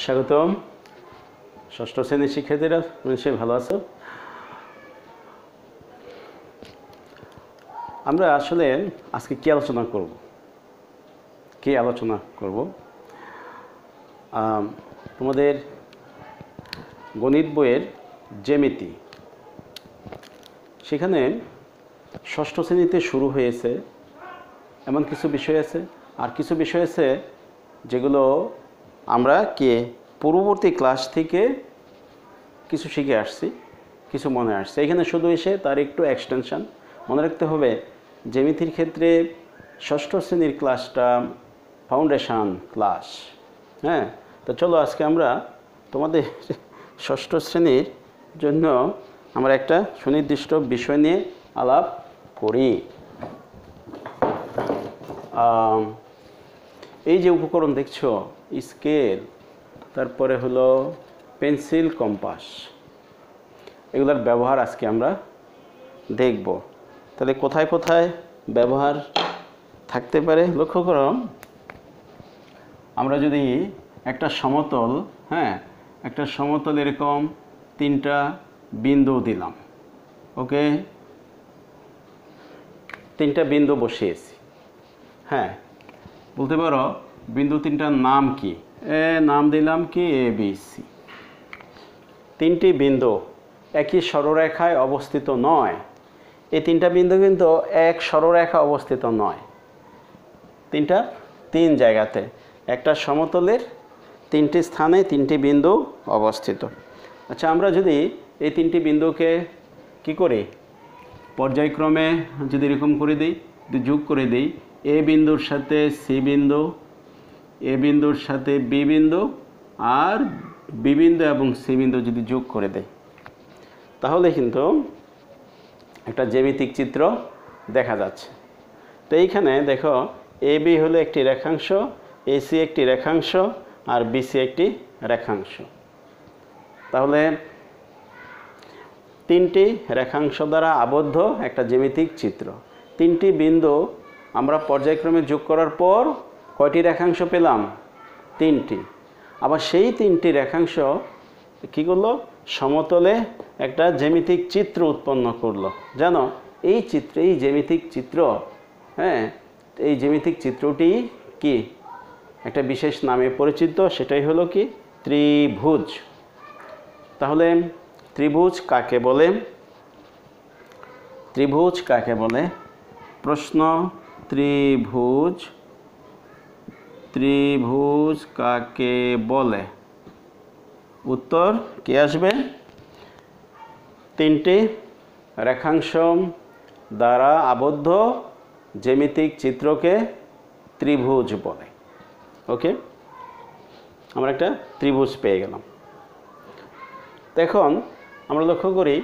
স্বাগতম ষষ্ঠ শ্রেণীর শিক্ষার্থীরা, নিশ্চয়ই ভালো আছো। আমরা আসলে আজকে কি আলোচনা করব তোমাদের গণিত বইয়ের জ্যামিতি, সেখানে ষষ্ঠ শ্রেণীতে শুরু হয়েছে এমন কিছু বিষয় আছে, আর কিছু বিষয় আছে যেগুলো আমরা পূর্ববর্তী ক্লাস থেকে কিছু শিখে আসছি, কিছু মনে আসছে। এখানে শুধু এসে তার একটু এক্সটেনশন মনে রাখতে হবে। জ্যামিতির ক্ষেত্রে ষষ্ঠ শ্রেণীর ক্লাসটা ফাউন্ডেশন ক্লাস। হ্যাঁ, তো চলো আজকে আমরা তোমাদের ষষ্ঠ শ্রেণীর জন্য আমরা একটা সুনির্দিষ্ট বিষয় নিয়ে আলাপ করি। এই যে উপকরণ দেখছো, স্কেল, তারপরে হলো পেন্সিল, কম্পাস, এগুলোর ব্যবহার আজকে আমরা দেখব। তাহলে কোথায় কোথায় ব্যবহার থাকতে পারে লক্ষ্য করো। আমরা যদি একটা সমতল, একটা সমতল এরকম তিনটা বিন্দু দিলাম, ওকে, তিনটা বিন্দু বসিয়েছি। বলতে পারো বিন্দু তিনটার নাম কি? নাম দিলাম কি এ বি সি। তিনটি বিন্দু একই সরলরেখায় অবস্থিত নয়। এই তিনটা বিন্দু কিন্তু এক সরলরেখা অবস্থিত নয়, তিন জায়গাতে, একটা সমতলের তিনটি স্থানে তিনটি বিন্দু অবস্থিত। আচ্ছা, আমরা যদি এই তিনটি বিন্দুকে কি করি, পর্যায়ক্রমে যদি এরকম করে দিই, যোগ করে দিই, এ বিন্দুর সাথে সি বিন্দু, এ বিন্দুর সাথে বি বিন্দু, আর বি বিন্দু এবং সি বিন্দু যদি যোগ করে দেয়, তাহলে কিন্তু একটা জ্যামিতিক চিত্র দেখা যাচ্ছে। তো এইখানে দেখো, এ বি হলো একটি রেখাংশ, এসি একটি রেখাংশ, আর বিসি একটি রেখাংশ। তাহলে তিনটি রেখাংশ দ্বারা আবদ্ধ একটা জ্যামিতিক চিত্র। তিনটি বিন্দু আমরা পর্যায়ক্রমে যোগ করার পর কয়টি রেখাংশ পেলাম? তিনটি। আবার সেই তিনটি রেখাংশ কী করলো? সমতলে একটা জ্যামিতিক চিত্র উৎপন্ন করলো। জানো, এই জ্যামিতিক চিত্র, এই জ্যামিতিক চিত্রটি কি একটা বিশেষ নামে পরিচিত, সেটাই হলো কি ত্রিভুজ। তাহলে ত্রিভুজ কাকে বলে? ত্রিভুজ কাকে বলে? প্রশ্ন, ত্রিভুজ কাকে বলে? উত্তর কি আসবে? তিনটি রেখাংশ দ্বারা আবদ্ধ জ্যামিতিক চিত্রকে ত্রিভুজ বলে। ওকে, আমরা একটা ত্রিভুজ পেয়ে গেলাম। এখন আমরা লক্ষ্য করি,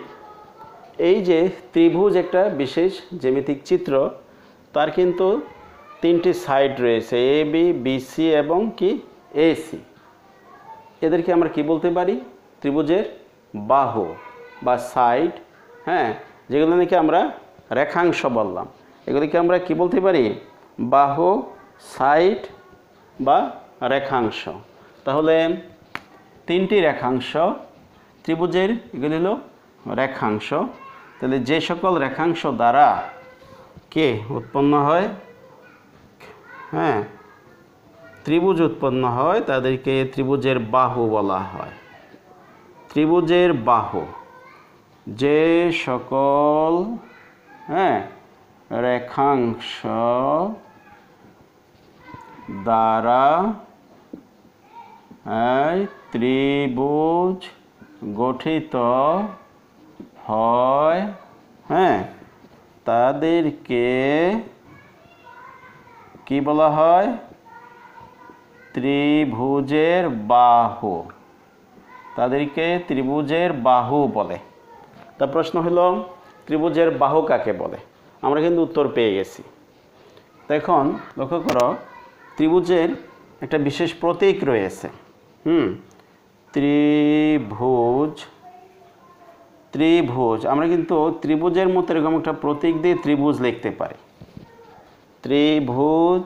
এই যে ত্রিভুজ একটা বিশেষ জ্যামিতিক চিত্র, তার কিন্তু তিনটি সাইড রয়েছে, এ বি, বিসি এবং কি এসি। এদেরকে আমরা কি বলতে পারি? ত্রিভুজের বাহু বা সাইড, যেগুলো নাকি আমরা রেখাংশ বললাম, এগুলিকে আমরা কি বলতে পারি? বাহু, সাইড বা রেখাংশ। তাহলে তিনটি রেখাংশ ত্রিভুজের, এগুলি হলো রেখাংশ। তাহলে যে সকল রেখাংশ দ্বারা কে উৎপন্ন হয়, ত্রিভুজ উৎপন্ন হয়, তাদেরকে ত্রিভুজের বাহু বলা হয়। ত্রিভুজের বাহু, যে সকল রেখাংশ দ্বারা ত্রিভুজ গঠিত হয়, তাদেরকে কি বলা হয়? ত্রিভুজের বাহু। তাদেরকে ত্রিভুজের বাহু বলে। তা প্রশ্ন হলো, ত্রিভুজের বাহু কাকে বলে? আমরা কিন্তু উত্তর পেয়ে গেছি। তো এখন লক্ষ্য করো, ত্রিভুজের একটা বিশেষ প্রতীক রয়েছে। ত্রিভুজ আমরা কিন্তু ত্রিভুজের মতো এরকম একটা প্রতীক দিয়ে ত্রিভুজ লিখতে পারি। ত্রিভুজ,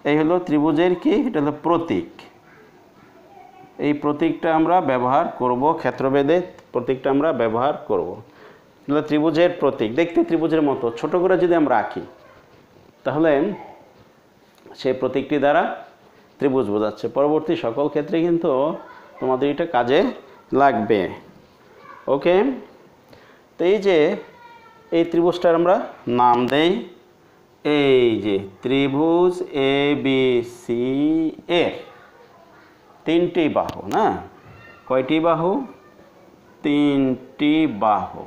এই হলো ত্রিভুজের কি, এটা হলো প্রতীক। এই প্রতীকটা আমরা ব্যবহার করব, ক্ষেত্রভেদে প্রতীকটা আমরা ব্যবহার করব। তাহলে ত্রিভুজের প্রতীক দেখতে ত্রিভুজের মতো ছোট করে যদি আমরা আঁকি তাহলে সেই প্রতীকটি দ্বারা ত্রিভুজ বোঝাচ্ছে। পরবর্তী সকল ক্ষেত্রে কিন্তু তোমাদের এটা কাজে লাগবে। ওকে, তো এই যে এই ত্রিভুজটার আমরা নাম দেই, এই যে ত্রিভুজ এ বি সি এর তিনটি বাহু, না কয়টি বাহু? তিনটি বাহু।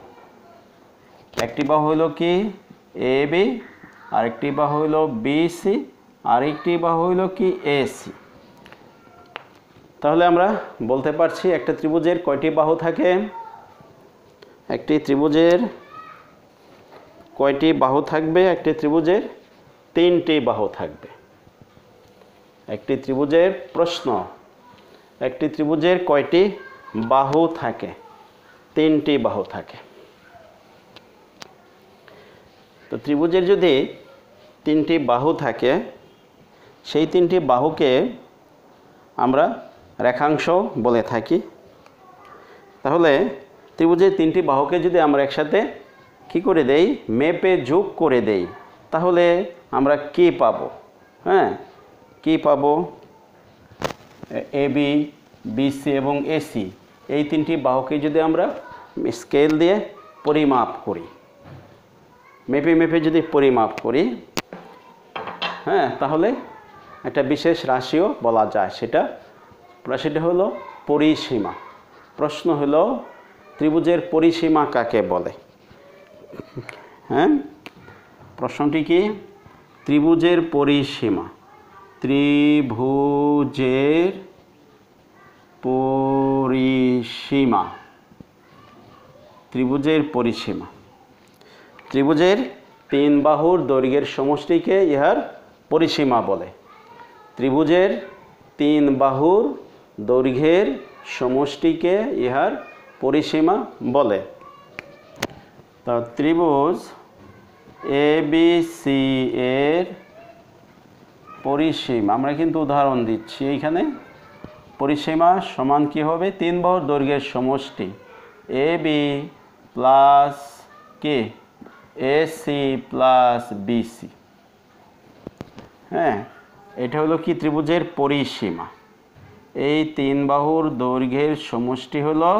একটি বাহু হলো কি এ বি, আরেকটি বাহু হলো বি সি, আরেকটি বাহু হলো কি এ সি। তাহলে আমরা বলতে পারছি একটা ত্রিভুজের কয়টি বাহু থাকে? একটি ত্রিভুজের কয়টি বাহু থাকবে? একটি ত্রিভুজের তিনটি বাহু থাকবে। একটি ত্রিভুজের প্রশ্ন, একটি ত্রিভুজের কয়টি বাহু থাকে? তিনটি বাহু থাকে। তো ত্রিভুজের যদি তিনটি বাহু থাকে, সেই তিনটি বাহুকে আমরা রেখাংশ বলে থাকি। তাহলে ত্রিভুজের তিনটি বাহুকে যদি আমরা একসাথে কি করে দেই? মেপে যোগ করে দেই, তাহলে আমরা কি পাবো? হ্যাঁ, কি পাবো? এ বি, বিসি এবং এসি এই তিনটি বাহুকে যদি আমরা স্কেল দিয়ে পরিমাপ করি, মেপে মেপে যদি পরিমাপ করি, হ্যাঁ, তাহলে একটা বিশেষ রাশিও বলা যায়। সেটা হলো পরিসীমা। প্রশ্ন হলো ত্রিভুজের পরিসীমা কাকে বলে? হ্যাঁ, প্রশ্নটি কি? ত্রিভুজের পরিসীমা। ত্রিভুজের পরিসীমা। ত্রিভুজের পরিসীমা। ত্রিভুজের তিন বাহুর দৈর্ঘ্যের সমষ্টিকে ইহার পরিসীমা বলে। ত্রিভুজের তিন বাহুর দৈর্ঘ্যের সমষ্টিকে ইহার পরিসীমা বলে। তো ত্রিভুজ এ বি সি এর পরিসীমা, আমরা কিন্তু উদাহরণ দিচ্ছি এইখানে। পরিসীমা সমান কি হবে? তিন বাহুর দৈর্ঘ্যের সমষ্টি A B plus K AC plus BC. হ্যাঁ, এটা হলো কি ত্রিভুজের পরিসীমা। এই তিন বাহুর দৈর্ঘ্যের সমষ্টি হলো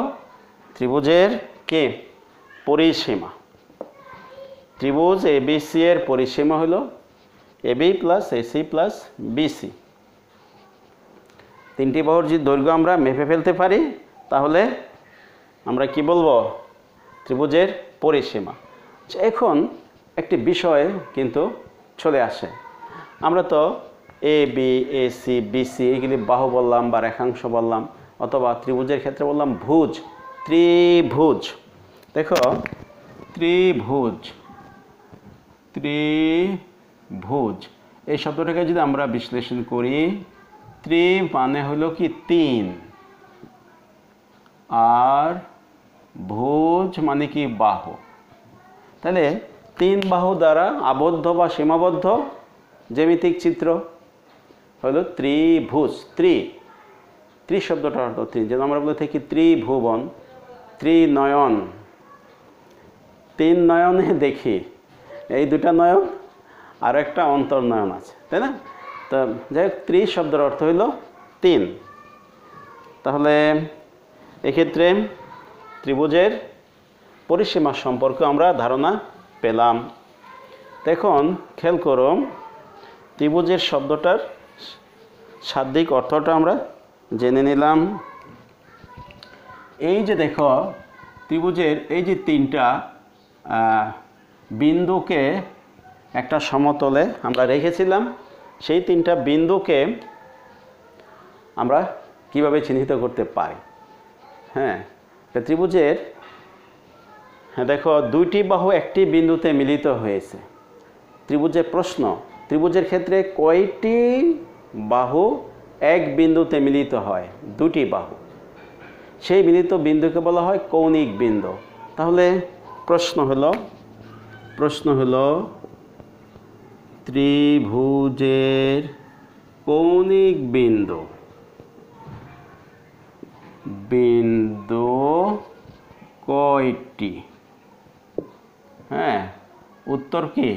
ত্রিভুজের কে পরিসীমা। ত্রিভুজ এবিসি এর পরিসীমা হলো AB plus AC plus BC. তিনটি বাহুর যে দৈর্ঘ্য আমরা মেপে ফেলতে পারি, তাহলে আমরা কি বলবো? ত্রিভুজের পরিসীমা। এখন একটি বিষয় কিন্তু চলে আসে। আমরা তো এ বি এসি বিসি এইগুলি বাহু বললাম বা রেখাংশ বললাম, অথবা ত্রিভুজের ক্ষেত্রে বললাম ভুজ, ত্রিভুজ। দেখো, ত্রিভুজ, ত্রিভুজ এই শব্দটাকে যদি আমরা বিশ্লেষণ করি, ত্রি মানে হলো কি তিন, আর ভুজ মানে কি বাহু। তাহলে তিন বাহু দ্বারা আবদ্ধ বা সীমাবদ্ধ জ্যামিতিক চিত্র হলো ত্রিভুজ। ত্রি শব্দটার অর্থ তিন, যেন আমরা বলে থাকি ত্রিভুবন, ত্রিনয়ন। তিন নয়নে দেখি, এই দুটা নয়ন আর একটা অন্তর্নয়ন আছে, তাই না? তো যাই হোক, ত্রি শব্দের অর্থ হইল তিন। তাহলে এক্ষেত্রে ত্রিভুজের পরিসীমা সম্পর্কে আমরা ধারণা পেলাম। এখন খেয়াল করো, ত্রিভুজের শব্দটার শাব্দিক অর্থটা আমরা জেনে নিলাম। এই যে দেখো, ত্রিভুজের এই যে তিনটা বিন্দুকে একটা সমতলে আমরা রেখেছিলাম, সেই তিনটা বিন্দুকে আমরা কিভাবে চিহ্নিত করতে পারি? হ্যাঁ, ত্রিভুজের, হ্যাঁ দেখো, দুইটি বাহু একটি বিন্দুতে মিলিত হয়েছে। ত্রিভুজের প্রশ্ন, ত্রিভুজের ক্ষেত্রে কয়টি বাহু এক বিন্দুতে মিলিত হয়? দুটি বাহু। সেই মিলিত বিন্দুকে বলা হয় কৌণিক বিন্দু। তাহলে প্রশ্ন হলো ত্রিভুজের কৌণিক বিন্দু। বিন্দু কয়টি? হ্যাঁ, উত্তর কি?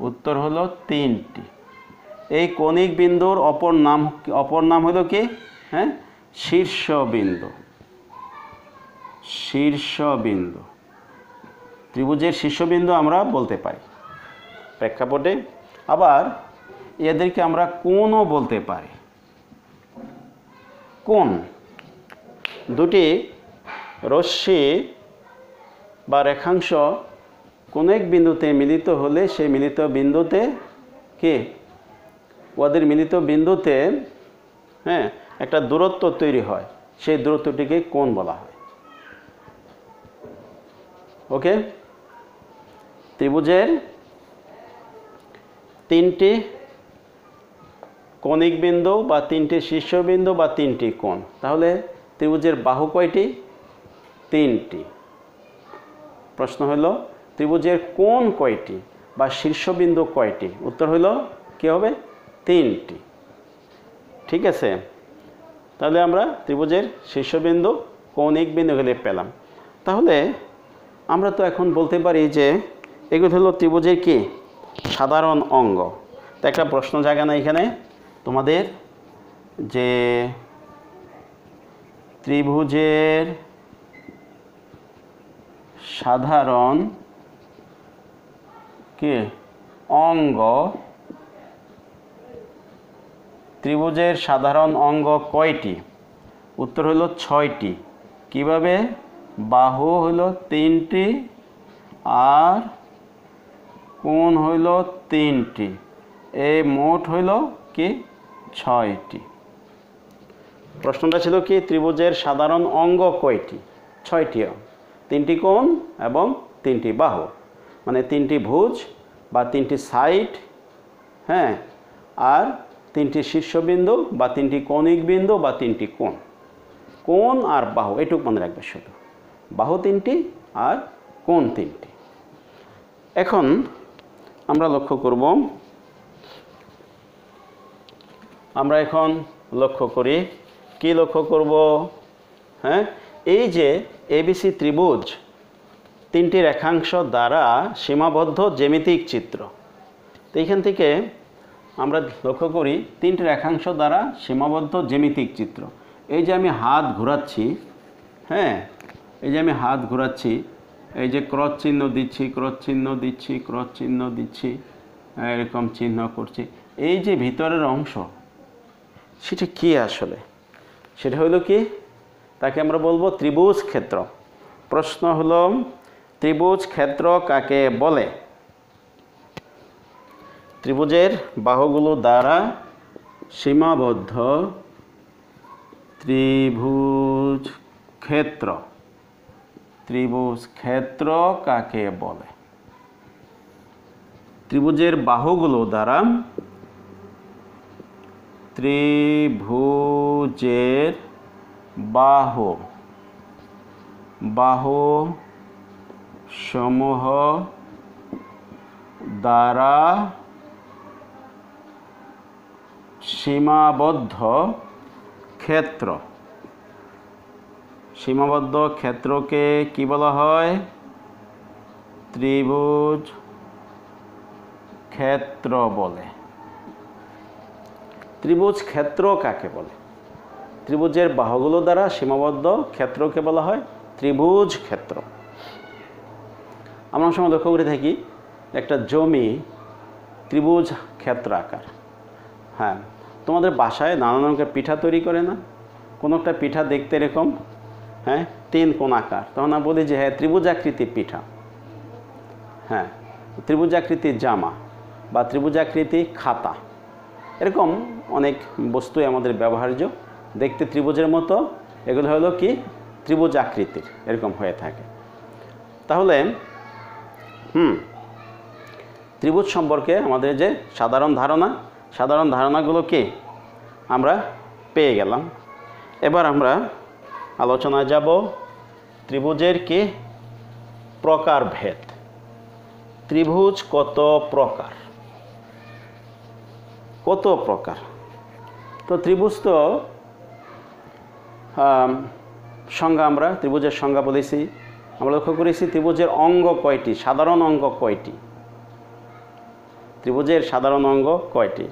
উত্তর হলো 3টি। এই কৌণিক বিন্দুর অপর নাম হলো কি? হ্যাঁ, শীর্ষবিন্দু। শীর্ষবিন্দু, ত্রিভুজের শীর্ষবিন্দু আমরা বলতে পারি প্রেক্ষাপটে। আবার এদেরকে আমরা কোণও বলতে পারি। কোণ, দুটি রশ্মি বা রেখাংশ কোনো এক বিন্দুতে মিলিত হলে সেই মিলিত বিন্দুতে কি, ওদের মিলিত বিন্দুতে হ্যাঁ একটা দূরত্ব তৈরি হয়, সেই দূরত্বটিকে কোণ বলা হয়। ওকে, ত্রিভুজের 3টি কৌণিক বিন্দু বা 3টি শীর্ষবিন্দু বা 3টি কোণ। তাহলে ত্রিভুজের বাহু কয়টি? 3টি। প্রশ্ন হলো ত্রিভুজের কোণ কয়টি বা শীর্ষবিন্দু কয়টি? উত্তর হলো কি হবে? 3টি। ঠিক আছে, তাহলে আমরা ত্রিভুজের শীর্ষবিন্দু কৌণিক বিন্দুগুলি পেলাম। তাহলে আমরা তো এখন বলতে পারি যে এগুলো হলো ত্রিভুজের কি সাধারণ অঙ্গ। তো একটা প্রশ্ন জাগে না এখানে তোমাদের, যে ত্রিভুজের সাধারণ কি অঙ্গ, ত্রিভুজের সাধারণ অঙ্গ কয়টি? উত্তর হলো 6টি। কিভাবে? বাহু হইল 3টি আর কোণ হইল 3টি, এই মোট হইল কি 6টি। প্রশ্নটা ছিল কি ত্রিভুজের সাধারণ অঙ্গ কয়টি? 6টি, 3টি কোণ এবং 3টি বাহু, মানে 3টি ভুজ বা 3টি সাইড, হ্যাঁ, আর 3টি শীর্ষবিন্দু বা 3টি কৌণিক বিন্দু বা 3টি কোণ। কোণ আর বাহু এটুকু মনে রাখবে, শুধু বাহু 3টি আর কোণ 3টি। এখন আমরা লক্ষ্য করব, আমরা এখন লক্ষ্য করি, কি লক্ষ্য করব? হ্যাঁ, এই যে এবিসি ত্রিভুজ 3টি রেখাংশ দ্বারা সীমাবদ্ধ জ্যামিতিক চিত্র। তো এইখান থেকে আমরা লক্ষ্য করি 3টি রেখাংশ দ্বারা সীমাবদ্ধ জ্যামিতিক চিত্র। এই যে আমি হাত ঘোরাচ্ছি, হ্যাঁ, এই যে আমি হাত ঘোরাচ্ছি, এই যে ক্রস চিহ্ন দিচ্ছি, ক্রস চিহ্ন দিচ্ছি, ক্রস চিহ্ন দিচ্ছি, এরকম চিহ্ন করছি, এই যে ভিতরের অংশ সেটা কি আসলে? সেটা হলো কি, তাকে আমরা বলবো ত্রিভুজ ক্ষেত্র। প্রশ্ন হলো ত্রিভুজ ক্ষেত্র কাকে বলে? ত্রিভুজের বাহুগুলো দ্বারা সীমাবদ্ধ ত্রিভুজ ক্ষেত্র। ত্রিভুজ ক্ষেত্র কাকে বলে? ত্রিভুজের বাহুগুলো দ্বারা ত্রিভুজের বাহু সমূহ দ্বারা সীমাবদ্ধ ক্ষেত্র। সীমাবদ্ধ ক্ষেত্রকে কি বলা হয়? ত্রিভুজ ক্ষেত্র বলে। ত্রিভুজ ক্ষেত্র কাকে বলে? ত্রিভুজের বাহুগুলো দ্বারা সীমাবদ্ধ ক্ষেত্রকে বলা হয় ত্রিভুজ ক্ষেত্র। আমরা সময় লক্ষ্য করে থাকি একটা জমি ত্রিভুজ ক্ষেত্র আকার। হ্যাঁ, তোমাদের বাসায় নানান রকমের পিঠা তৈরি করে না? কোনো একটা পিঠা দেখতে এরকম, হ্যাঁ, 3 কোণ আকার, তখন আমরা বলি যে হ্যাঁ ত্রিভুজাকৃতির পিঠা। হ্যাঁ, ত্রিভুজাকৃতির জামা বা ত্রিভুজাকৃতি খাতা, এরকম অনেক বস্তুই আমাদের ব্যবহার্য, দেখতে ত্রিভুজের মতো, এগুলো হলো কি ত্রিভুজ আকৃতির, এরকম হয়ে থাকে। তাহলে ত্রিভুজ সম্পর্কে আমাদের যে সাধারণ ধারণাগুলো কি আমরা পেয়ে গেলাম। এবার আমরা আলোচনায় যাব ত্রিভুজের কি প্রকারভেদ। ত্রিভুজ কত প্রকার? কত প্রকার? তো ত্রিভুজ তো সংজ্ঞা আমরা ত্রিভুজের সংজ্ঞা বলেছি। আমরা লক্ষ্য করেছি ত্রিভুজের অঙ্গ কয়টি, সাধারণ অঙ্গ কয়টি? ত্রিভুজের সাধারণ অঙ্গ কয়টি?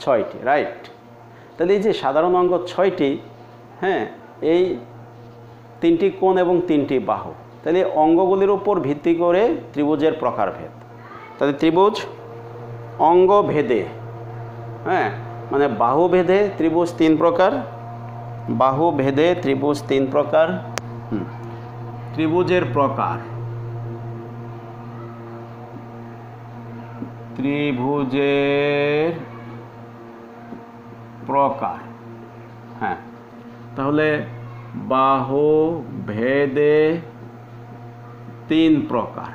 6টি, রাইট। তাহলে এই যে সাধারণ অঙ্গ 6টি, হ্যাঁ, এই 3টি কোণ এবং 3টি বাহু, তাহলে অঙ্গগুলির উপর ভিত্তি করে ত্রিভুজের প্রকারভেদ। তাহলে ত্রিভুজ অঙ্গ ভেদে, হ্যাঁ, মানে বাহু ভেদে ত্রিভুজ 3 প্রকার, বাহু ভেদে ত্রিভুজ 3 প্রকার। ত্রিভুজের প্রকার, ত্রিভুজের প্রকার, হ্যাঁ, তাহলে বাহু ভেদে 3 প্রকার,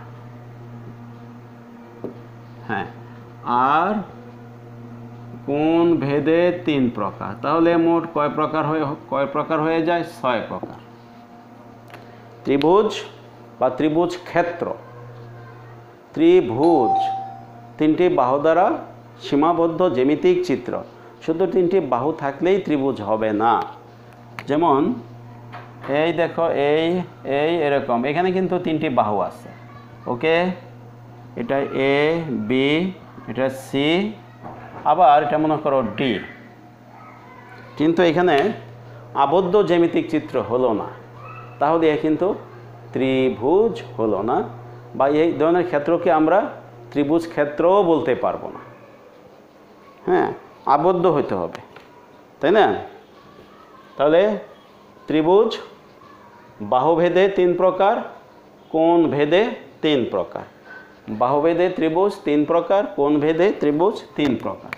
হ্যাঁ, আর কোণ ভেদে 3 প্রকার। তাহলে মোট কয় প্রকার হয়ে যায়? 6 প্রকার। ত্রিভুজ বা ত্রিভুজ ক্ষেত্র, ত্রিভুজ 3টি বাহু দ্বারা সীমাবদ্ধ জ্যামিতিক চিত্র। শুধু 3টি বাহু থাকলেই ত্রিভুজ হবে না। যেমন এই দেখো, এই এরকম, এখানে কিন্তু 3টি বাহু আছে, ওকে, এটা এ বি, এটা সি, আবার এটা মনে করো ডি, কিন্তু এখানে আবদ্ধ জ্যামিতিক চিত্র হলো না, তাহলে এ কিন্তু ত্রিভুজ হলো না, বা এই ধরনের ক্ষেত্রকে আমরা ত্রিভুজ ক্ষেত্রও বলতে পারবো না। হ্যাঁ, আবদ্ধ হতে হবে, তাই না? তাহলে ত্রিভুজ বাহুভেদে 3 প্রকার, কোণ ভেদে 3 প্রকার। বাহুভেদে ত্রিভুজ 3 প্রকার, কোণ ভেদে ত্রিভুজ 3 প্রকার।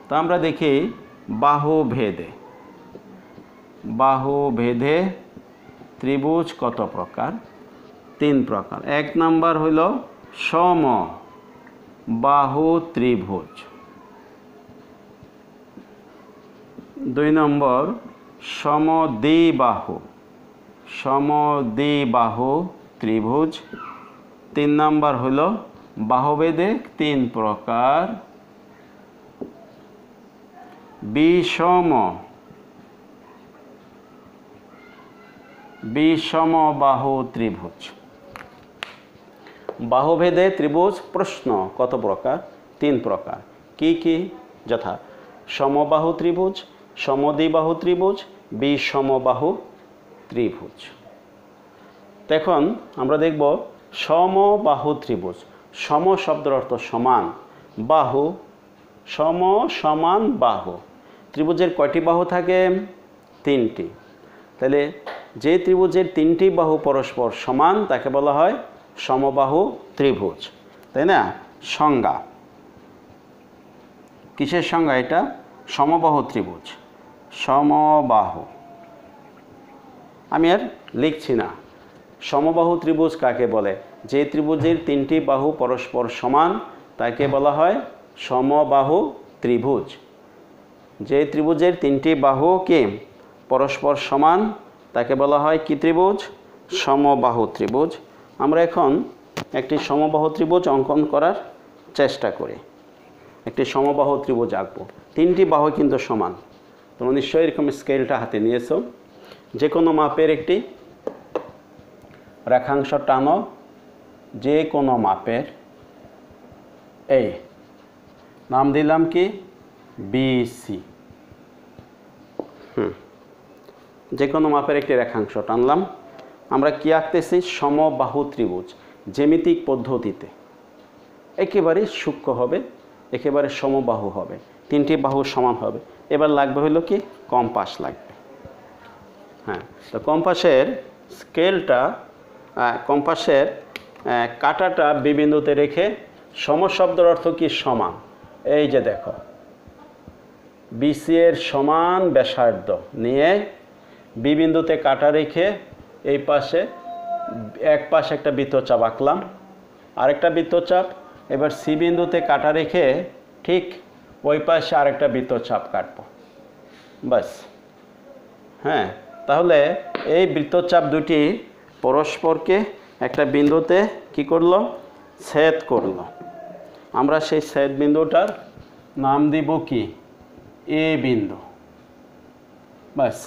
তো আমরা দেখি বাহুভেদে, বাহুভেদে ত্রিভুজ কত প্রকার? 3 প্রকার। 1 নাম্বার হইল সমবাহু ত্রিভুজ, 2 নম্বর সমদ্বিবাহু, সমদ্বিবাহু ত্রিভুজ, 3 নাম্বার হইল বাহুভেদে 3 প্রকার বিষমবাহু ত্রিভুজ। বাহুভেদে ত্রিভুজ প্রশ্ন কত প্রকার? 3 প্রকার। কি কি? যথা সমবাহু ত্রিভুজ, সমদ্বিবাহু ত্রিভুজ, বিষমবাহু ত্রিভুজ। এখন আমরা দেখব সমবাহু ত্রিভুজ। সম শব্দের অর্থ সমান, বাহু সম সমান বাহু। ত্রিভুজের কয়টি বাহু থাকে? 3টি। তাহলে যে ত্রিভুজের 3টি বাহু পরস্পর সমান তাকে বলা হয় সমবাহু ত্রিভুজ, তাই না? সংজ্ঞা, কিসের সংজ্ঞা এটা? সমবাহু ত্রিভুজ, সমবাহু। আমি আর লিখছি না। সমবাহু ত্রিভুজ কাকে বলে? যে ত্রিভুজের 3টি বাহু পরস্পর সমান তাকে বলা হয় সমবাহু ত্রিভুজ। যে ত্রিভুজের 3টি বাহু কি পরস্পর সমান তাকে বলা হয় কি ত্রিভুজ? সমবাহু ত্রিভুজ। আমরা এখন একটি সমবাহু ত্রিভুজ অঙ্কন করার চেষ্টা করি। একটি সমবাহু ত্রিভুজ আঁকবো। 3টি বাহু কিন্তু সমান। তোমরা নিশ্চয়ই এরকম স্কেলটা হাতে নিয়েছো। যে কোনো মাপের একটি রেখাংশ টানো, যে কোনো মাপের, এই নাম দিলাম কি? বিসি। যে কোনো মাপের একটি রেখাংশ টানলাম। আমরা কি আঁকতেছি? সমবাহু ত্রিভুজ, জ্যামিতিক পদ্ধতিতে। একেবারে সূক্ষ্ম হবে, একেবারে সমবাহু হবে, 3টি বাহু সমান হবে। এবার লাগবে হলো কি? কম্পাস লাগবে। হ্যাঁ, তো কম্পাসের স্কেলটা, কম্পাসের কাঁটাটা বি বিন্দুতে রেখে, সম শব্দের অর্থ কি? সমান। এই যে দেখো, বিসি এর সমান ব্যাসার্ধ নিয়ে বি বিন্দুতে কাঁটা রেখে এই পাশে এক পাশে একটা বৃত্তচাপ আঁকলাম, আরেকটা বৃত্তচাপ। এবার সি বিন্দুতে কাঁটা রেখে ঠিক ওই পাশে আরেকটা বৃত্তচাপ কাটবো, বাস। হ্যাঁ, তাহলে এই বৃত্তচাপ দুটি পরস্পরকে একটা বিন্দুতে কি করলো? ছেদ করলো। আমরা সেই ছেদ বিন্দুটার নাম দিব কি? এ বিন্দু, বাস।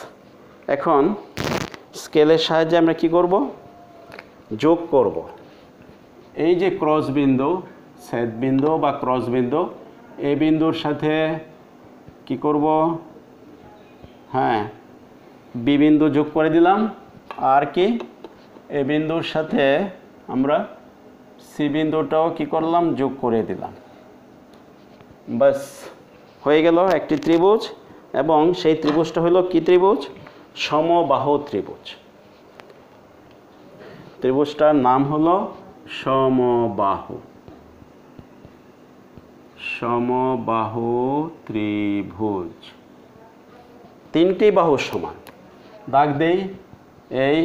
এখন স্কেলের সাহায্যে আমরা কি করব, যোগ করব। এই যে ক্রস বিন্দু, ছেদ বিন্দু বা ক্রস বিন্দু, এই বিন্দুর সাথে কি করব, হ্যাঁ বি বিন্দু যোগ করে দিলাম, আর কি এই বিন্দুর সাথে আমরা সি বিন্দুটাও কি করলাম, যোগ করে দিলাম। বাস হয়ে গেল একটি ত্রিভুজ। এবং সেই ত্রিভুজটা হলো কি ত্রিভুজ, সমবাহু ত্রিভুজ। ত্রিভুজটার নাম হলো সমবাহু, সমবাহু ত্রিভুজ। তিনটি বাহু সমান, দাগ দেই, এই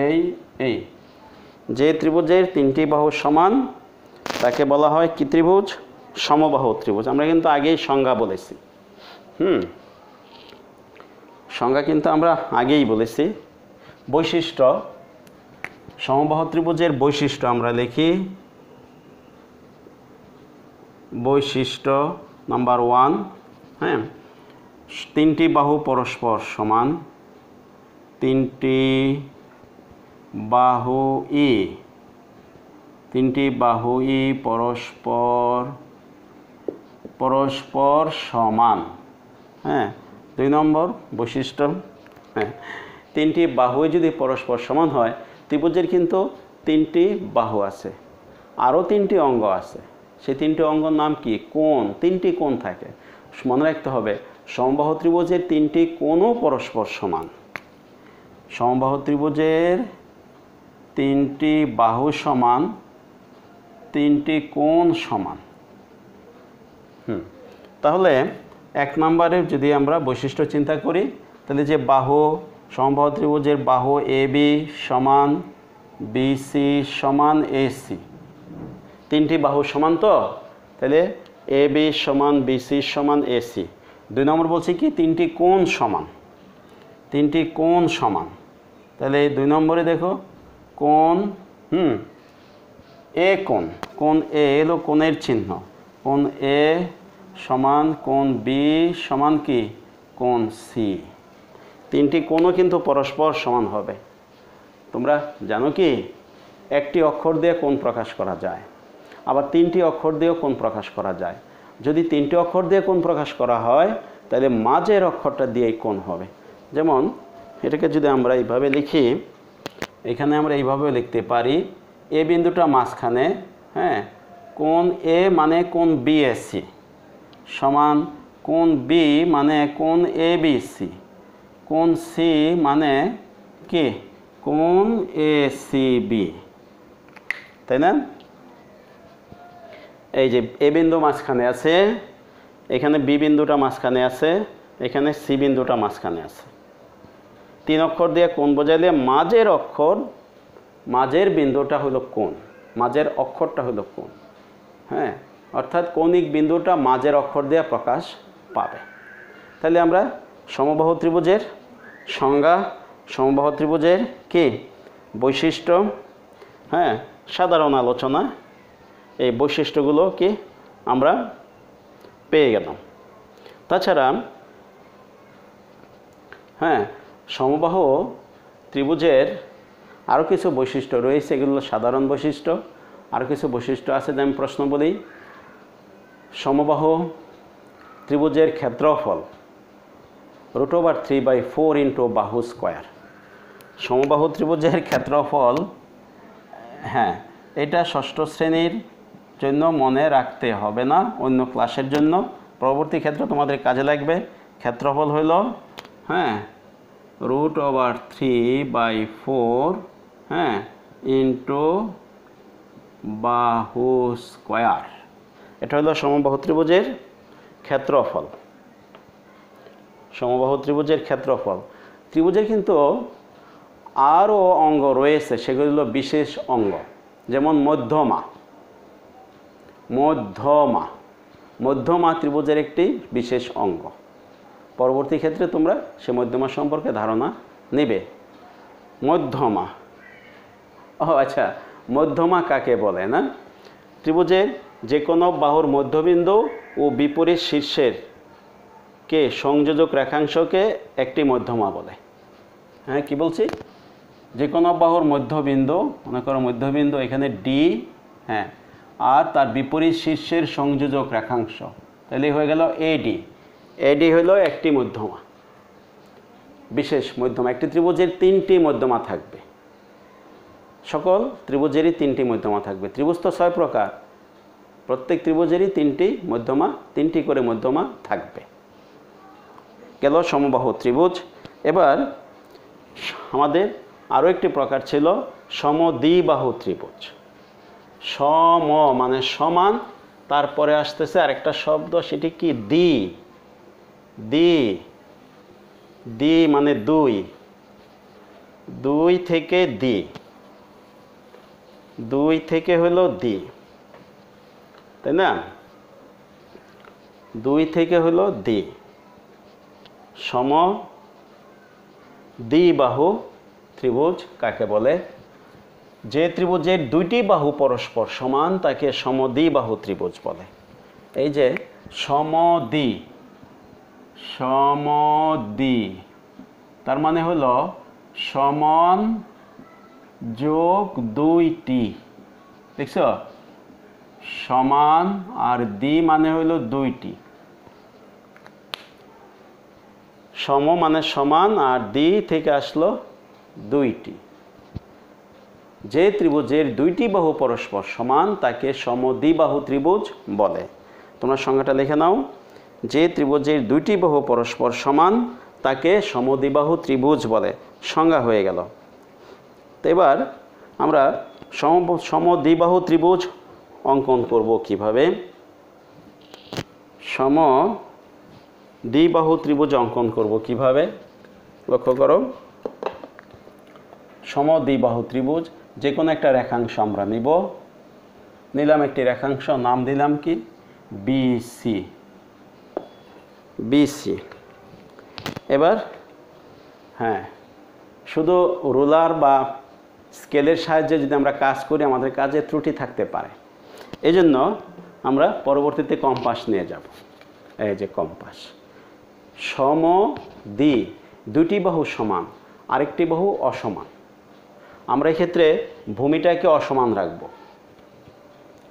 এই এই, যে ত্রিভুজের তিনটি বাহু সমান তাকে বলা হয় কি ত্রিভুজ, সমবাহু ত্রিভুজ। আমরা কিন্তু আগেই সংজ্ঞা বলেছি, সংজ্ঞা কিন্তু আমরা আগেই বলেছি। বৈশিষ্ট্য, সমবাহু ত্রিভুজের বৈশিষ্ট্য আমরা লিখি। বৈশিষ্ট্য নাম্বার 1, হ্যাঁ, তিনটি বাহু পরস্পর সমান, তিনটি বাহু ই, তিনটি বাহু ই পরস্পর সমান। হ্যাঁ, 2 নম্বর বৈশিষ্ট্য, হ্যাঁ, তিনটি বাহু যদি পরস্পর সমান হয়, ত্রিভুজের কিন্তু তিনটি বাহু আছে, আরও তিনটি অঙ্গ আছে। সেই তিনটি অঙ্গর নাম কি, কোণ। তিনটি কোণ থাকে, মনে রাখতে হবে সমবাহু ত্রিভুজের তিনটি কোণও পরস্পর সমান। সমবাহু ত্রিভুজের তিনটি বাহু সমান, তিনটি কোণ সমান। তাহলে 1 নম্বরের যদি আমরা বৈশিষ্ট্য চিন্তা করি, তাহলে যে বাহু, সমবাহু ত্রিভুজের বাহু এ বি সমান বিসি সমান এসি, তিনটি বাহু সমান, তো তাহলে এ বি সমান বিসি সমান এসি। 2 নম্বর বলছি কি, তিনটি কোণ সমান, তিনটি কোণ সমান। তাহলে 2 নম্বরে দেখো কোণ, এ কোণ, কোণ এ এলো কোণের চিহ্ন, কোণ এ সমান কোণ বি সমান কি, কোণ সি। তিনটি কোণও কিন্তু পরস্পর সমান হবে। তোমরা জানো কি, একটি অক্ষর দিয়ে কোণ প্রকাশ করা যায়, আবার তিনটি অক্ষর দিয়েও কোণ প্রকাশ করা যায়। যদি তিনটি অক্ষর দিয়ে কোণ প্রকাশ করা হয়, তাহলে মাঝের অক্ষরটা দিয়েই কোণ হবে। যেমন এটাকে যদি আমরা এইভাবে লিখি, এখানে আমরা এইভাবেও লিখতে পারি, এ বিন্দুটা মাঝখানে, হ্যাঁ, কোণ এ মানে কোণ বিএসি সমান কোণ বি মানে কোণ এ বি সি, কোণ সি মানে কি, কোণ এ সি বি, তাই না? এই যে এ বিন্দু মাঝখানে আছে, এখানে বি বিন্দুটা মাঝখানে আছে, এখানে সি বিন্দুটা মাঝখানে আছে। 3 অক্ষর দিয়ে কোণ বোঝাইলে মাঝের অক্ষর, মাঝের বিন্দুটা হলো কোণ, মাঝের অক্ষরটা হলো কোণ। হ্যাঁ, অর্থাৎ কৌণিক বিন্দুটা মাঝের অক্ষর দিয়ে প্রকাশ পাবে। তাহলে আমরা সমবাহু ত্রিভুজের সংজ্ঞা, সমবাহু ত্রিভুজের কি বৈশিষ্ট্য, হ্যাঁ, সাধারণ আলোচনা, এই বৈশিষ্ট্যগুলো কি আমরা পেয়ে গেলাম। তাছাড়া হ্যাঁ, সমবাহু ত্রিভুজের আরও কিছু বৈশিষ্ট্য রয়েছে, এগুলো সাধারণ বৈশিষ্ট্য। আরও কিছু বৈশিষ্ট্য আছে, যে আমি প্রশ্ন বলি, সমবাহু ত্রিভুজের ক্ষেত্রফল √3/4 ইন্টু বাহু স্কোয়ার। সমবাহু ত্রিভুজের ক্ষেত্রফল, হ্যাঁ, এটা 6ষ্ঠ শ্রেণীর জন্য মনে রাখতে হবে না, অন্য ক্লাসের জন্য, পরবর্তী ক্ষেত্রে তোমাদের কাজে লাগবে। ক্ষেত্রফল হইল, হ্যাঁ, √3/4, হ্যাঁ, ইন্টু বাহু স্কোয়ার। এটা হলো সমবাহু ত্রিভুজের ক্ষেত্রফল। সমবাহু ত্রিভুজের ক্ষেত্রফল। ত্রিভুজের কিন্তু আরও অঙ্গ রয়েছে, সেগুলো হলো বিশেষ অঙ্গ। যেমন মধ্যমা, মধ্যমা, মধ্যমা ত্রিভুজের একটি বিশেষ অঙ্গ। পরবর্তী ক্ষেত্রে তোমরা সে মধ্যমা সম্পর্কে ধারণা নেবে। মধ্যমা, ও আচ্ছা, মধ্যমা কাকে বলে না, ত্রিভুজের যে কোনো বাহুর মধ্যবিন্দু ও বিপরীত শীর্ষের কে সংযোজক রেখাংশকে একটি মধ্যমা বলে। হ্যাঁ কি বলছি, যে কোনো বাহুর মধ্যবিন্দু, মনে করো মধ্যবিন্দু এখানে ডি, হ্যাঁ, আর তার বিপরীত শীর্ষের সংযোজক রেখাংশ, তাহলে হয়ে গেল এডি। এডি হলো একটি মধ্যমা, বিশেষ মধ্যমা। একটি ত্রিভুজের 3টি মধ্যমা থাকবে, সকল ত্রিভুজেরই 3টি মধ্যমা থাকবে। ত্রিভুজ তো 6 প্রকার, প্রত্যেক ত্রিভুজেরই 3টি করে মধ্যমা থাকবে। গেল সমবাহু ত্রিভুজ। এবার আমাদের আরও একটি প্রকার ছিল সমদ্বিবাহু ত্রিভুজ। সম মানে সমান, তারপরে আসতেছে আরেকটা শব্দ, সেটি কি দ্বি। দ্বি, দ্বি মানে দুই, দুই থেকে দ্বি, দুই থেকে হলো দ্বি, তাই না? দুই থেকে হলো দ্বি, সম দ্বিবাহু ত্রিভুজ কাকে বলে? যে ত্রিভুজের 2টি বাহু পরস্পর সমান তাকে সমদ্বিবাহু ত্রিভুজ বলে। এই যে সমদ্বি, সমদ্বি তার মানে হলো সমান যোগ 2টি, দেখছো? সমান আর দ্বি মানে হলো 2টি, সম মানে সমান আর দ্বি থেকে আসলো 2টি। যে ত্রিভুজের 2টি বাহু পরস্পর সমান তাকে সমদ্বিবাহু ত্রিভুজ বলে। তোমরা সংজ্ঞাটা লিখে নাও, যে ত্রিভুজের 2টি বাহু পরস্পর সমান তাকে সমদ্বিবাহু ত্রিভুজ বলে। সংজ্ঞা হয়ে গেল। তো এবার আমরা সমদ্বিবাহু ত্রিভুজ অঙ্কন করব কিভাবে? সমদ্বিবাহু ত্রিভুজ অঙ্কন করব কিভাবে? লক্ষ্য করো, সমদ্বিবাহু ত্রিভুজ যে কোনো একটা রেখাংশ আমরা নিলাম একটি রেখাংশ, নাম দিলাম কি? বিসি। বিসি। এবার হ্যাঁ, শুধু রুলার বা স্কেলের সাহায্যে যদি আমরা কাজ করি আমাদের কাজে ত্রুটি থাকতে পারে, এই জন্য আমরা পরবর্তীতে কম্পাস নিয়ে যাব। এই যে কম্পাস। সমদ্বি, 2টি বাহু সমান, আরেকটি বাহু অসমান। আমরা এক্ষেত্রে ভূমিটাকে অসমান রাখব।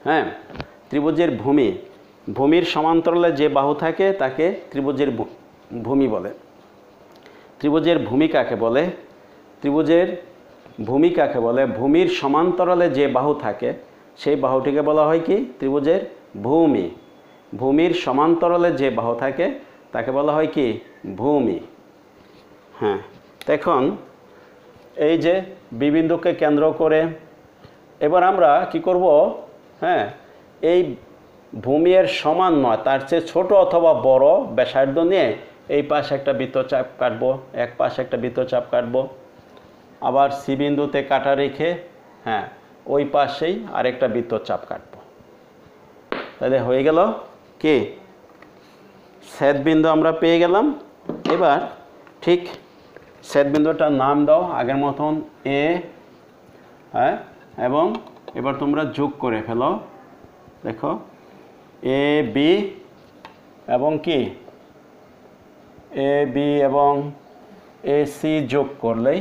হ্যাঁ, ত্রিভুজের ভূমির সমান্তরালে যে বাহু থাকে তাকে ত্রিভুজের ভূমি বলে। ত্রিভুজের ভূমি কাকে বলে? ত্রিভুজের ভূমি কাকে বলে? ভূমির সমান্তরালে যে বাহু থাকে সেই বাহুটিকে বলা হয় কি? ত্রিভুজের ভূমি। ভূমির সমান্তরালে যে বাহু থাকে তাকে বলা হয় কি? ভূমি। হ্যাঁ, এখন এই যে বি বিন্দুকে কেন্দ্র করে এবার আমরা কি করব? হ্যাঁ, এই ভূমি এর সমান নয়, তার চেয়ে ছোট অথবা বড় ব্যাসার্ধ নিয়ে এই পাশে একটা বৃত্তচাপ কাটবো, এক পাশে একটা বৃত্তচাপ কাটবো, আবার সি বিন্দুতে কাটা রেখে হ্যাঁ ওই পাশেই আরেকটা বৃত্তচাপ কাটবো। তাহলে হয়ে গেল কি? ছেদ বিন্দু আমরা পেয়ে গেলাম। এবার ঠিক ছেদ বিন্দুটার নাম দাও আগের মতন এ, হ্যাঁ, এবং এবার তোমরা যোগ করে ফেলো। দেখো এ বি এবং কি এ বি এবং এ সি যোগ করলেই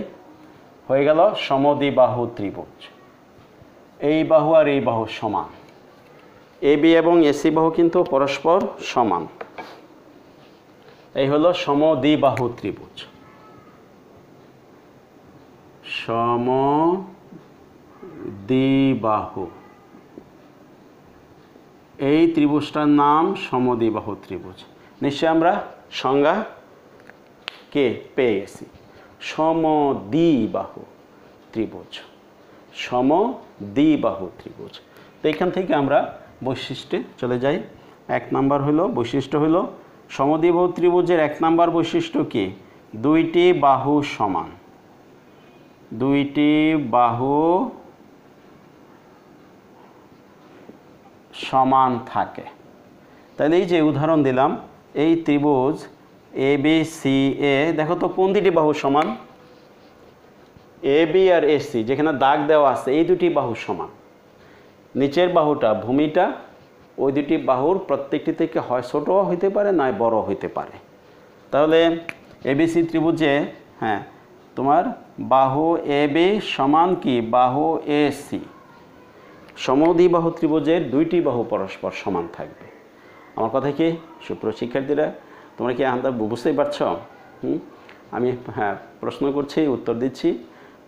হয়ে গেল সমদ্বিবাহু ত্রিভুজ। এই বাহু আর এই বাহু সমান, এ বি এবং এসি বাহু কিন্তু পরস্পর সমান। এই হলো সমদ্বিবাহু ত্রিভুজ। সমদ্বিবাহু, এই ত্রিভুজটার নাম সমদ্বিবাহু ত্রিভুজ। নিশ্চয়ই আমরা সংজ্ঞা কে পেয়ে গেছি, সমদ্বিবাহু ত্রিভুজ। সমদ্বিবাহু ত্রিভুজ। তো এখান থেকে আমরা বৈশিষ্ট্যে চলে যাই। 1 নাম্বার হলো বৈশিষ্ট্য হলো সমদ্বিবাহু ত্রিভুজের 1 নাম্বার বৈশিষ্ট্য কি? 2টি বাহু সমান। 2টি বাহু সমান থাকে। তাহলে এই যে উদাহরণ দিলাম, এই ত্রিভুজ এ বি সি এ, দেখো তো কোন 2টি বাহু সমান? A B R A C, যেখানে দাগ দেওয়া আছে এই 2টি বাহু সমান। নিচের বাহুটা ভূমিটা ওই 2টি বাহুর প্রত্যেকটি থেকে হয় ছোট হইতে পারে নয় বড় হইতে পারে। তাহলে এবিসি ত্রিভুজে হ্যাঁ তোমার বাহু এ বি সমান কি বাহু এ সি। সমদ্বিবাহু ত্রিভুজের দুইটি বাহু পরস্পর সমান থাকবে। আমার কথা কি সুপ্রিয় শিক্ষার্থীরা, তোমরা কি আমরা বুঝতেই পারছ? আমি প্রশ্ন করছি, উত্তর দিচ্ছি,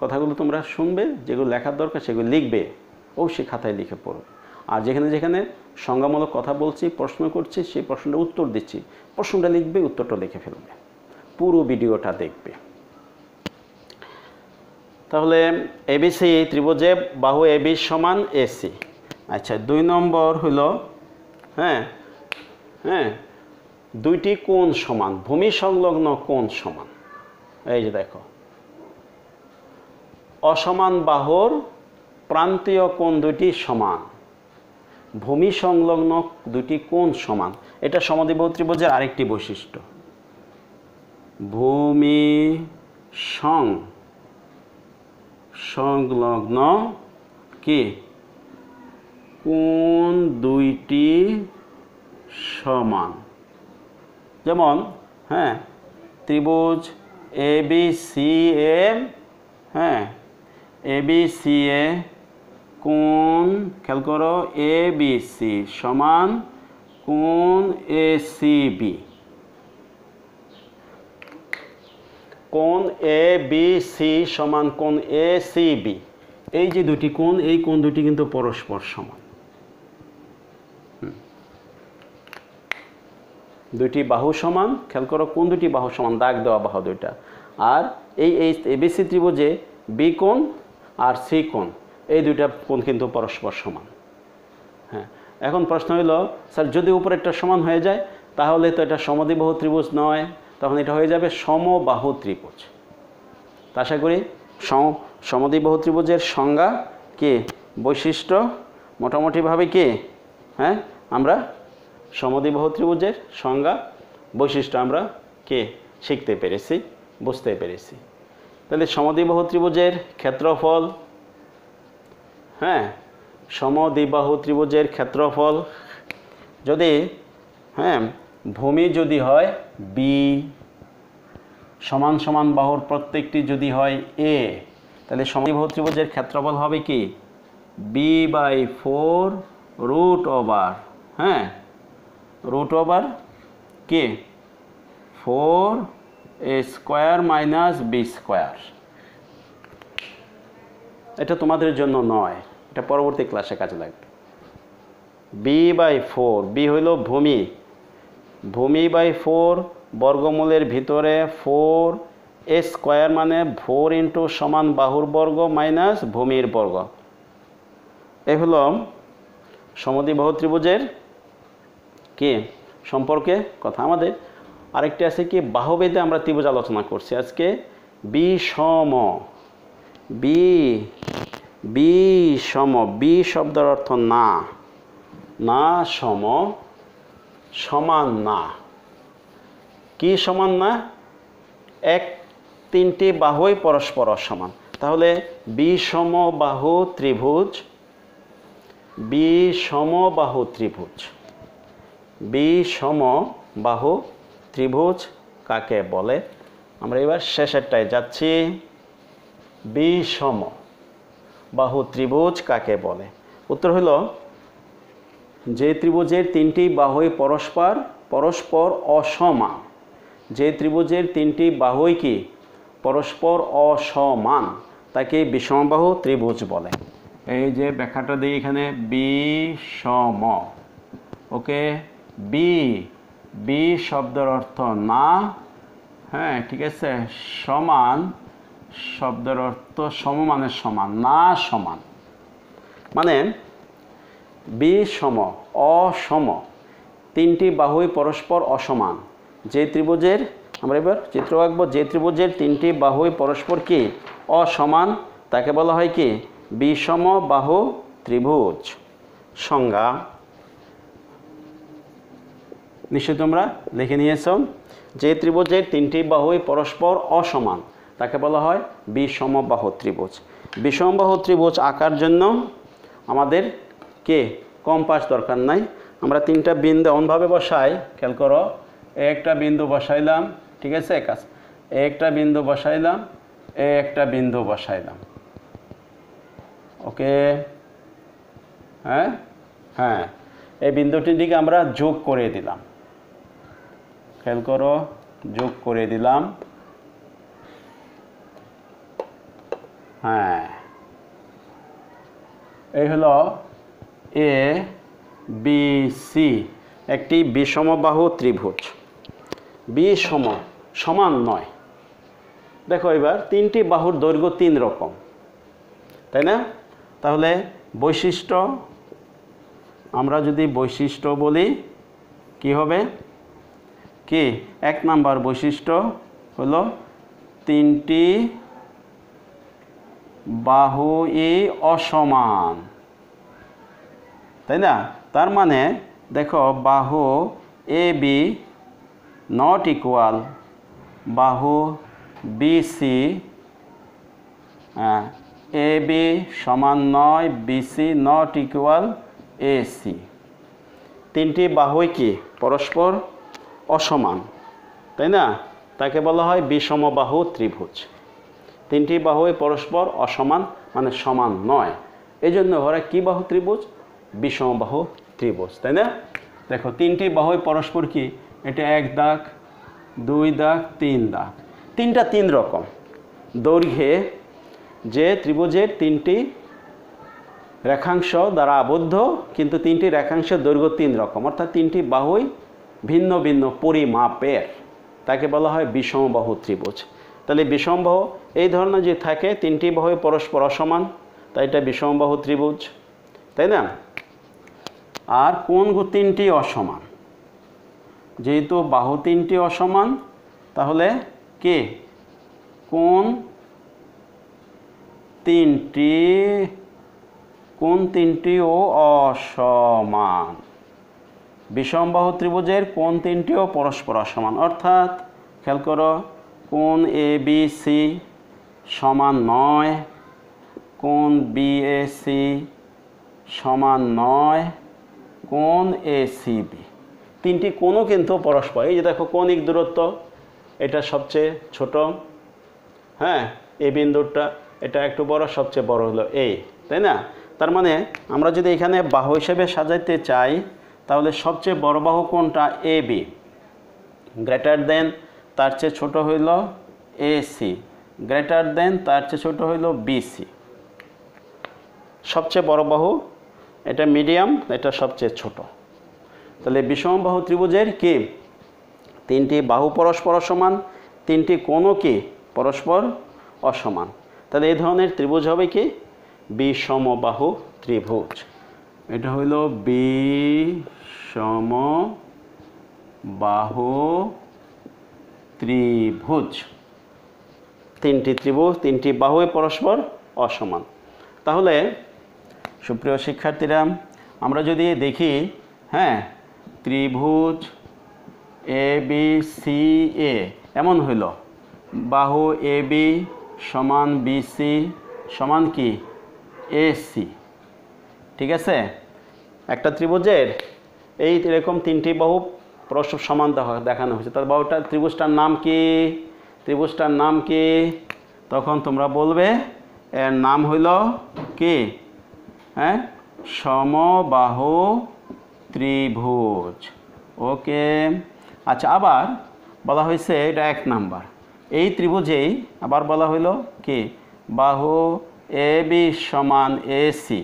কথাগুলো তোমরা শুনবে, যেগুলো লেখার দরকার সেগুলো লিখবে, অবশ্যই খাতায় লিখে পড়ো। আর যেখানে যেখানে সংজ্ঞামূলক কথা বলছি, প্রশ্ন করছি, সেই প্রশ্নটা উত্তর দিচ্ছি, প্রশ্নটা লিখবে, উত্তরটা লিখে ফেলবে, পুরো ভিডিওটা দেখবে। তাহলে এবিসি ত্রিভুজে বাহু এবি সমান এসি। আচ্ছা, 2 নম্বর হলো দুইটি কোণ সমান, ভূমি সংলগ্ন কোণ সমান। এই যে দেখো, অসমান বাহুর প্রান্তীয় কোণ দুটি সমান, ভূমি সংলগ্ন দুটি কোণ সমান। এটা সমদ্বিবাহু ত্রিভুজের আরেকটি বৈশিষ্ট্য। ভূমি সংলগ্ন কি কোণ দুইটি সমান। যেমন ত্রিভুজ A B C A A B C এ কোণ, খেয়াল করো, এ বি সি সমান কোণ এ সি বি। কোণ এ বি সি সমান কোণ এ সি বি। এই যে দুটি কোণ, এই কোণ দুটি কিন্তু পরস্পর সমান। দুটি বাহু সমান, খেয়াল করো কোন দুটি বাহু সমান, দাগ দেওয়া বাহু দুইটা। আর এই এবিসি ত্রিভুজে বি কোণ আর সি কোণ, এই দুইটা কোণ কিন্তু পরস্পর সমান। এখন প্রশ্ন হলো, স্যার যদি উপরেরটা সমান হয়ে যায় তাহলে তো এটা সমদ্বিবাহু ত্রিভুজ নয়, তখন এটা হয়ে যাবে সমবাহু ত্রিভুজ। তা আশা করি সমদ্বিবাহু ত্রিভুজের সংজ্ঞা কি, বৈশিষ্ট্য মোটামুটিভাবে কি আমরা সমদ্বিবাহু ত্রিভুজের সংজ্ঞা বৈশিষ্ট্য আমরা শিখতে পেরেছি, বুঝতে পেরেছি। তাহলে সমদ্বিবাহু ত্রিভুজের ক্ষেত্রফল, সমদ্বিবাহু ত্রিভুজের ক্ষেত্রফল যদি ভূমি যদি হয় বি, সমান সমান বাহুর প্রত্যেকটি যদি হয় এ, তাহলে সমদ্বিবাহু ত্রিভুজের ক্ষেত্রফল হবে কি b/4 রুট ওভার কি 4a² - b²। এটা তোমাদের জন্য নয়, এটা পরবর্তী ক্লাসে কাজে লাগবে। b/4, বি হইল ভূমি, ভূমি/4 বর্গমূলের ভিতরে 4a² মানে 4 ইন্টু সমান বাহুর বর্গ মাইনাস ভূমির বর্গ। এই হলো সমদ্বিবাহু ত্রিভুজের কি সম্পর্কে কথা। আমাদের আরেকটি আছে কি, বাহুভেদে আমরা ত্রিভুজ আলোচনা করছি আজকে। বিষম, বিষম, বি শব্দের অর্থ না, না সম, সমান না। কি সমান না? তিনটি বাহুই পরস্পর সমান। তাহলে বিষমবাহু ত্রিভুজ, বিষমবাহু ত্রিভুজ, বিষমবাহু ত্রিভুজ কাকে বলে? আমরা এবার শেষেরটায় যাচ্ছি। বিষমবাহু ত্রিভুজ কাকে বলে? উত্তর হলো, যে ত্রিভুজের তিনটি বাহুই পরস্পর অসমান, যে ত্রিভুজের তিনটি বাহুই কি পরস্পর অসমান, তাকে বিষমবাহু ত্রিভুজ বলে। এই যে ব্যাখ্যাটা দিই এখানে, বিষম, ওকে। বি শব্দের অর্থ না, ঠিক আছে। সমান শব্দের অর্থ সমমানের সমান, না সমান, মানে বিষম, অসম, তিনটি বাহুই পরস্পর অসমান। যে ত্রিভুজের, আমরা এবার চিত্র আঁকবো, যে ত্রিভুজের তিনটি বাহুই পরস্পর কি অসমান, তাকে বলা হয় কি বিষমবাহু ত্রিভুজ। সংজ্ঞা নিশ্চয়ই তোমরা লিখে নিয়েছ। যে ত্রিভুজের তিনটি বাহুই পরস্পর অসমান তাকে বলা হয় বিষমবাহু ত্রিভুজ। বিষমবাহু ত্রিভুজ আঁকার জন্য আমাদের কম্পাস দরকার নাই। আমরা তিনটা বিন্দু এমনভাবে বসাই, খেয়াল করো, একটা বিন্দু বসাইলাম, ঠিক আছে, একটা বিন্দু বসাইলাম, একটা বিন্দু বসাইলাম। ওকে, হ্যাঁ হ্যাঁ, এই বিন্দুটির দিকে আমরা যোগ করে দিলাম। খেয়াল করো, যোগ করে দিলাম। হ্যাঁ, এই হলো এ বি সি, একটি বিষমবাহু ত্রিভুজ। বিষম সমান নয়। দেখো এবার তিনটি বাহুর দৈর্ঘ্য 3 রকম, তাই না? তাহলে বৈশিষ্ট্য, আমরা যদি বৈশিষ্ট্য বলি কি হবে? কি 1 নাম্বার বৈশিষ্ট্য হলো তিনটি বাহুই অসমান, তাই না? তার মানে দেখো বাহু এ বি নট ইকুয়াল বাহু বি সি, এ বি সমান নয় B C not equal A C. তিনটি বাহুই কি পরস্পর অসমান, তাই না? তাকে বলা হয় বিষমবাহু ত্রিভুজ। তিনটি বাহুই পরস্পর অসমান মানে সমান নয়, এই জন্য ওরা কী বাহু ত্রিভুজ? বিষমবাহু ত্রিভুজ, তাই না? দেখো তিনটি বাহুই পরস্পর কি, এটা 1 দাগ 2 দাগ 3 দাগ, তিনটা 3 রকম দৈর্ঘ্যে। যে ত্রিভুজের তিনটি রেখাংশ দ্বারা আবদ্ধ, কিন্তু তিনটি রেখাংশের দৈর্ঘ্য 3 রকম, অর্থাৎ তিনটি বাহুই ভিন্ন ভিন্ন পরিমাপের, তাকে বলা হয় বিষমবাহু ত্রিভুজ। তাহলে বিষমবাহু এই ধরনের যে থাকে, তিনটি বাহুই পরস্পর অসমান, তাই এটা বিষমবাহু ত্রিভুজ, তাই না? আর কোন তিনটি অসমান, যেহেতু বাহু তিনটি অসমান, তাহলে কে কোন তিনটিও অসমান। বিষমবাহু ত্রিভুজের কোন তিনটিও পরস্পর অসমান, অর্থাৎ খেয়াল করো, কোণ এ বি সি সমান 9, কোণ বি এ সি সমান 9, কোণ এ সি বি। তিনটি কোণও কিন্তু পরস্পর, এই যে দেখো কৌণিক দূরত্ব, এটা সবচেয়ে ছোট, হ্যাঁ, এই বিন্দুটা এটা একটু বড়, সবচেয়ে বড় হলো এই, তাই না? তার মানে আমরা যদি এখানে বাহু হিসেবে সাজাইতে চাই, তাহলে সবচেয়ে বড় বাহু কোনটা? এ বি, গ্রেটার দেন তার চেয়ে ছোট হইল এ সি, গ্রেটার দেন তার চেয়ে ছোট হইল বি সি। সবচেয়ে বড় বাহু এটা, মিডিয়াম এটা সবচেয়ে ছোট। তাহলে বিষমবাহু ত্রিভুজের কি তিনটি বাহু পরস্পর অসমান, তিনটি কোণও কি পরস্পর অসমান। তাহলে এই ধরনের ত্রিভুজ হবে কি বিষমবাহু ত্রিভুজ। এটা হইল বিষমবাহু ত্রিভুজ। তিনটি ত্রিভুজ, তিনটি বাহুই পরস্পর অসমান। তাহলে সুপ্রিয় শিক্ষার্থীরা, আমরা যদি দেখি, হ্যাঁ, ত্রিভুজ এ বি সি এ এমন হইল, বাহু এ বি সমান বি সি সমান কি এ সি, ঠিক আছে? একটা ত্রিভুজের এই এরকম তিনটি বাহু পরস্পর সমান দেখানো হয়েছে, তার বাহুটা ত্রিভুজটার নাম কি? ত্রিভুজটার নাম কি? তখন তোমরা বলবে এর নাম হইল কি? হ্যাঁ, সমবাহু ত্রিভুজ। ওকে, আচ্ছা, আবার বলা হয়েছে এটা 1 নাম্বার, এই ত্রিভুজেই আবার বলা হইল কি বাহু এ বি সমান এ সি,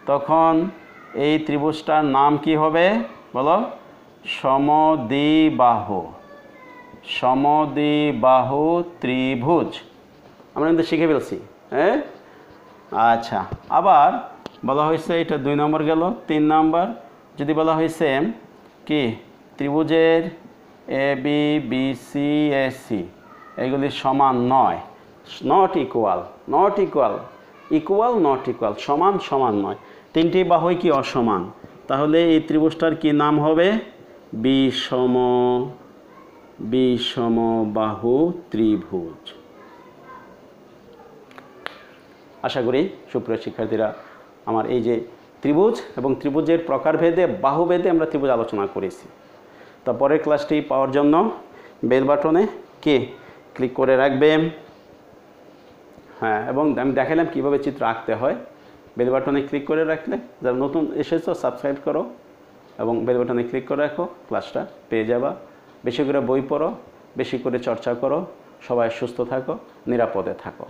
তখন এই ত্রিভুজটার নাম কি হবে বলো? সমদ্বিবাহু, সমদ্বিবাহু ত্রিভুজ। আমরা কিন্তু শিখে ফেলছি, হ্যাঁ? আচ্ছা, আবার বলা হয়েছে এটা 2 নম্বর গেল। 3 নম্বর যদি বলা হয়েছে কি ত্রিভুজের A B B C A C এগুলি সমান নয়, not equal, not equal, equal not equal, সমান সমান নয়, তিনটি বাহুই কি অসমান, তাহলে এই ত্রিভুজটার কি নাম হবে? বিষমবাহু ত্রিভুজ। আশা করি সুপ্রিয় শিক্ষার্থীরা, আমার এই যে ত্রিভুজ এবং ত্রিভুজের প্রকারভেদে বাহুভেদে আমরা ত্রিভুজ আলোচনা করেছি। তা পরের ক্লাসটি পাওয়ার জন্য বেল বাটনে ক্লিক করে রাখবেন। হ্যাঁ, এবং আমি দেখালাম কীভাবে চিত্র আঁকতে হয়। বেল বাটনে ক্লিক করে রাখলে, যারা নতুন এসেছো সাবস্ক্রাইব করো এবং বেল বাটনে ক্লিক করে রাখো, ক্লাসটা পেয়ে যাবা। বেশি করে বই পড়ো, বেশি করে চর্চা করো, সবাই সুস্থ থাকো, নিরাপদে থাকো।